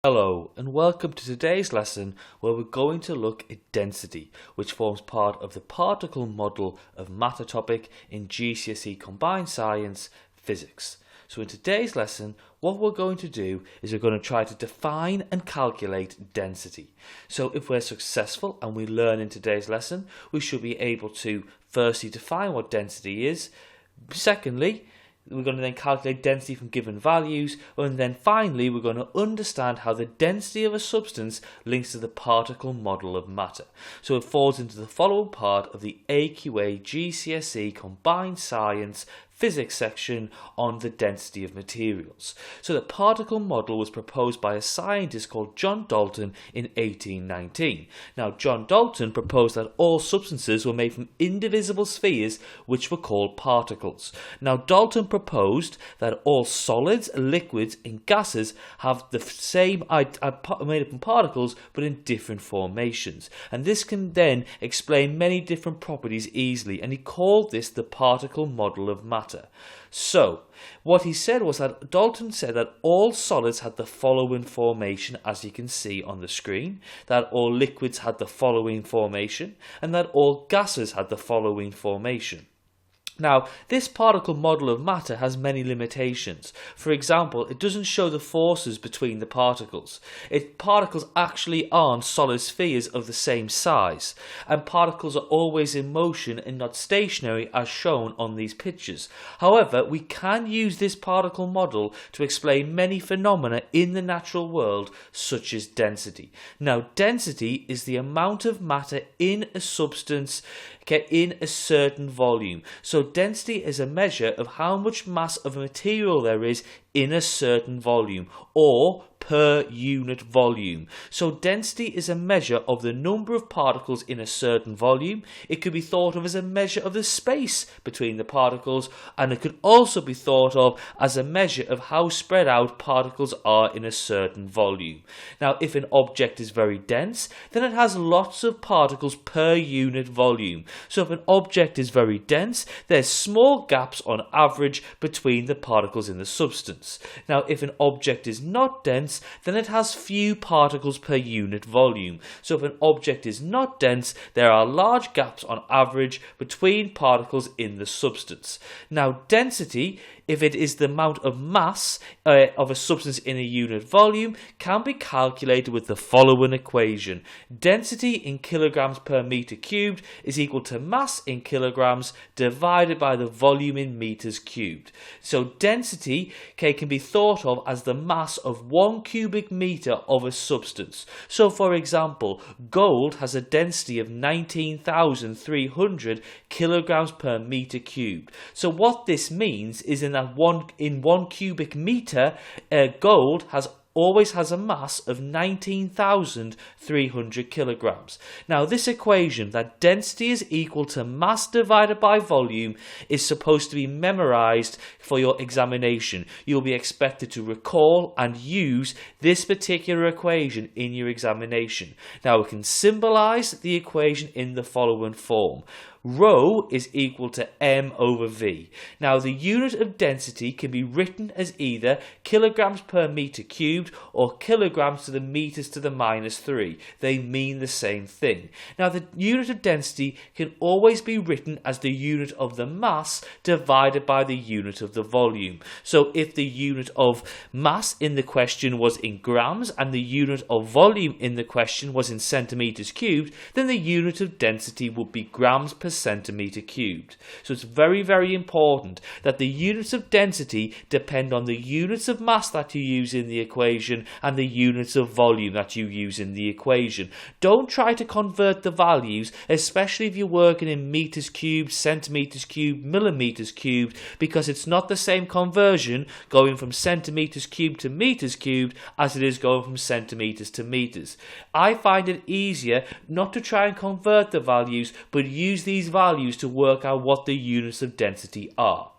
Hello and welcome to today's lesson where we're going to look at density, which forms part of the particle model of matter topic in GCSE Combined Science Physics. So in today's lesson, what we're going to do is we're going to try to define and calculate density. So if we're successful and we learn in today's lesson, we should be able to firstly define what density is. Secondly, we're going to then calculate density from given values, and then finally we're going to understand how the density of a substance links to the particle model of matter. So it falls into the following part of the AQA GCSE Combined Science Physics section on the density of materials. So the particle model was proposed by a scientist called John Dalton in 1819. Now John Dalton proposed that all substances were made from indivisible spheres which were called particles. Now Dalton proposed that all solids, liquids and gases have the same made up from particles but in different formations, and this can then explain many different properties easily, and he called this the particle model of matter. So what he said was that Dalton said that all solids had the following formation, as you can see on the screen, that all liquids had the following formation, and that all gases had the following formation. Now, this particle model of matter has many limitations. For example, it doesn't show the forces between the particles. Particles actually aren't solid spheres of the same size, and particles are always in motion and not stationary as shown on these pictures. However, we can use this particle model to explain many phenomena in the natural world, such as density. Now, density is the amount of matter in a substance in a certain volume. So density is a measure of how much mass of a material there is in a certain volume, or per unit volume. So density is a measure of the number of particles in a certain volume. It could be thought of as a measure of the space between the particles, and it could also be thought of as a measure of how spread out particles are in a certain volume. Now, if an object is very dense, then it has lots of particles per unit volume. So if an object is very dense, there's small gaps on average between the particles in the substance. Now, if an object is not dense, then it has few particles per unit volume. So if an object is not dense, there are large gaps on average between particles in the substance. Now, density, if it is the amount of mass of a substance in a unit volume, can be calculated with the following equation. Density in kilograms per meter cubed is equal to mass in kilograms divided by the volume in meters cubed. So density can be thought of as the mass of 1 cubic meter of a substance. So for example, gold has a density of 19,300 kilograms per meter cubed. So what this means is in 1 cubic meter, gold always has a mass of 19,300 kilograms. Now this equation, that density is equal to mass divided by volume, is supposed to be memorized for your examination. You'll be expected to recall and use this particular equation in your examination. Now we can symbolize the equation in the following form. Rho is equal to m over v. Now the unit of density can be written as either kilograms per meter cubed or kilograms to the meters to the minus 3. They mean the same thing. Now the unit of density can always be written as the unit of the mass divided by the unit of the volume. So if the unit of mass in the question was in grams and the unit of volume in the question was in centimeters cubed, then the unit of density would be grams per centimeter cubed. So it's very, very important that the units of density depend on the units of mass that you use in the equation and the units of volume that you use in the equation. Don't try to convert the values, especially if you're working in meters cubed, centimeters cubed, millimeters cubed, because it's not the same conversion going from centimeters cubed to meters cubed as it is going from centimeters to meters. I find it easier not to try and convert the values, but use these values to work out what the units of density are.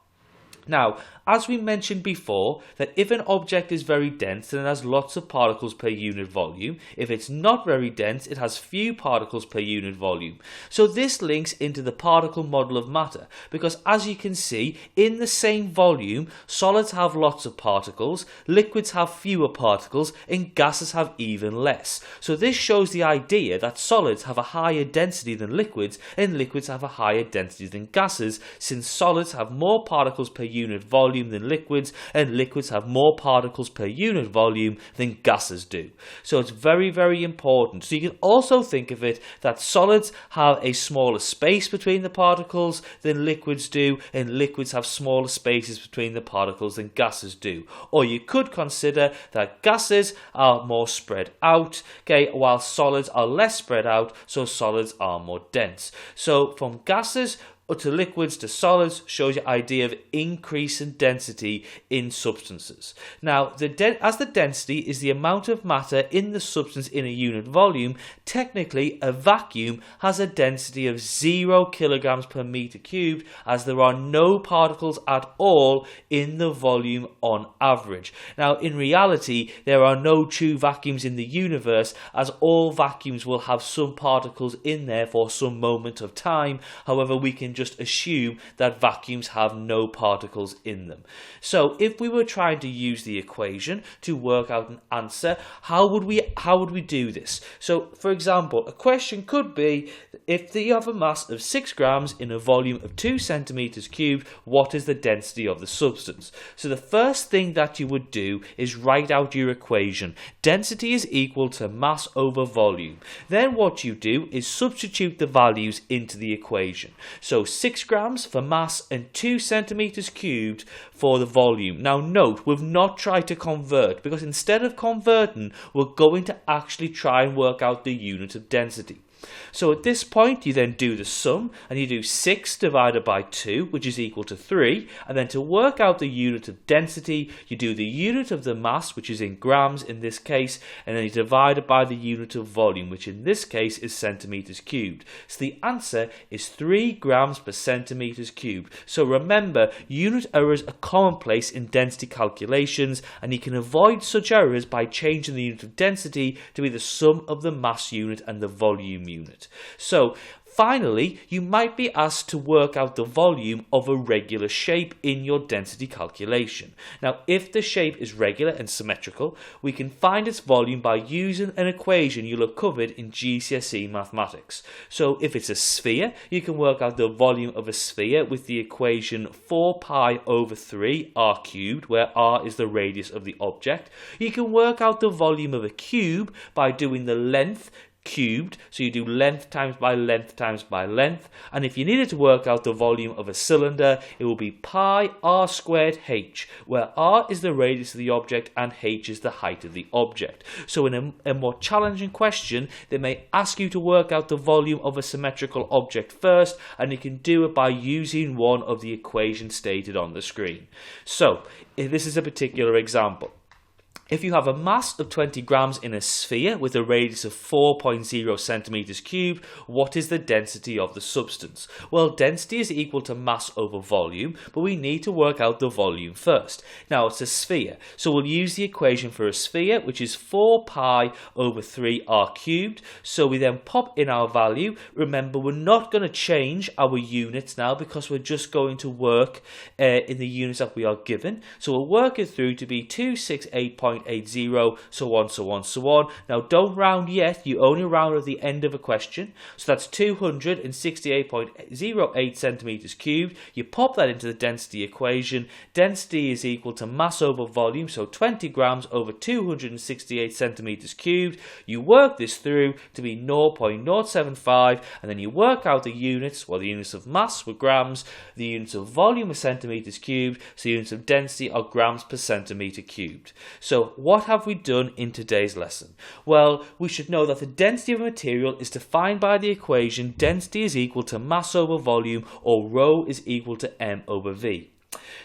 Now, as we mentioned before, that if an object is very dense, then it has lots of particles per unit volume. If it's not very dense, it has few particles per unit volume. So this links into the particle model of matter, because as you can see, in the same volume, solids have lots of particles, liquids have fewer particles, and gases have even less. So this shows the idea that solids have a higher density than liquids, and liquids have a higher density than gases, since solids have more particles per unit volume than liquids, and liquids have more particles per unit volume than gases do. So it's very, very important. So you can also think of it that solids have a smaller space between the particles than liquids do, and liquids have smaller spaces between the particles than gases do. Or you could consider that gases are more spread out, okay, while solids are less spread out, so solids are more dense. So from gases to liquids to solids shows you the idea of increase in density in substances. Now, as the density is the amount of matter in the substance in a unit volume, technically a vacuum has a density of 0 kilograms per meter cubed, as there are no particles at all in the volume on average. Now, in reality, there are no true vacuums in the universe, as all vacuums will have some particles in there for some moment of time. However, we can just assume that vacuums have no particles in them. So if we were trying to use the equation to work out an answer, how would we do this? So for example, a question could be, if you have a mass of 6 grams in a volume of 2 centimeters cubed, what is the density of the substance? So the first thing that you would do is write out your equation. Density is equal to mass over volume. Then what you do is substitute the values into the equation. So 6 grams for mass and 2 centimeters cubed for the volume. Now note, we've not tried to convert, because instead of converting, we're going to actually try and work out the unit of density. So at this point, you then do the sum, and you do 6 divided by 2, which is equal to 3. And then to work out the unit of density, you do the unit of the mass, which is in grams in this case, and then you divide it by the unit of volume, which in this case is centimeters cubed. So the answer is 3 grams per centimeters cubed. So remember, unit errors are commonplace in density calculations, and you can avoid such errors by changing the unit of density to be the sum of the mass unit and the volume unit. So finally, you might be asked to work out the volume of a regular shape in your density calculation. Now, if the shape is regular and symmetrical, we can find its volume by using an equation you'll have covered in GCSE mathematics. So if it's a sphere, you can work out the volume of a sphere with the equation 4 pi over 3 r cubed, where r is the radius of the object. You can work out the volume of a cube by doing the length cubed, so you do length times by length times by length, and if you needed to work out the volume of a cylinder, it will be pi r squared h, where r is the radius of the object and h is the height of the object. So in a more challenging question, they may ask you to work out the volume of a symmetrical object first, and you can do it by using one of the equations stated on the screen. So this is a particular example. If you have a mass of 20 grams in a sphere with a radius of 4.0 centimeters cubed, what is the density of the substance? Well, density is equal to mass over volume, but we need to work out the volume first. Now, it's a sphere, so we'll use the equation for a sphere, which is 4 pi over 3 r cubed. So we then pop in our value. Remember, we're not going to change our units now, because we're just going to work in the units that we are given. So we'll work it through to be 268.80, so on, so on, so on. Now, don't round yet. You only round at the end of a question. So that's 268.08 centimeters cubed. You pop that into the density equation. Density is equal to mass over volume, so 20 grams over 268 centimeters cubed. You work this through to be 0.075, and then you work out the units. Well, the units of mass were grams, the units of volume are centimeters cubed, so the units of density are grams per centimeter cubed. So what have we done in today's lesson? Well, we should know that the density of a material is defined by the equation density is equal to mass over volume, or rho is equal to m over v.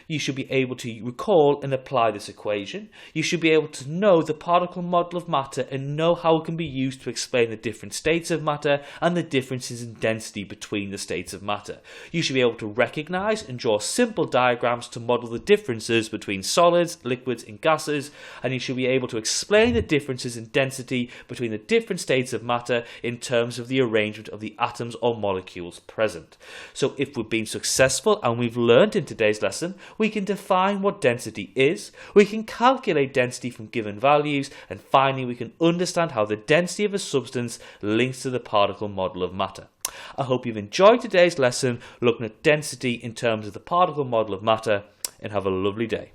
You should be able to recall and apply this equation. You should be able to know the particle model of matter and know how it can be used to explain the different states of matter and the differences in density between the states of matter. You should be able to recognize and draw simple diagrams to model the differences between solids, liquids and gases, and you should be able to explain the differences in density between the different states of matter in terms of the arrangement of the atoms or molecules present. So if we've been successful and we've learned in today's lesson, we can define what density is, we can calculate density from given values, and finally we can understand how the density of a substance links to the particle model of matter. I hope you've enjoyed today's lesson looking at density in terms of the particle model of matter, and have a lovely day.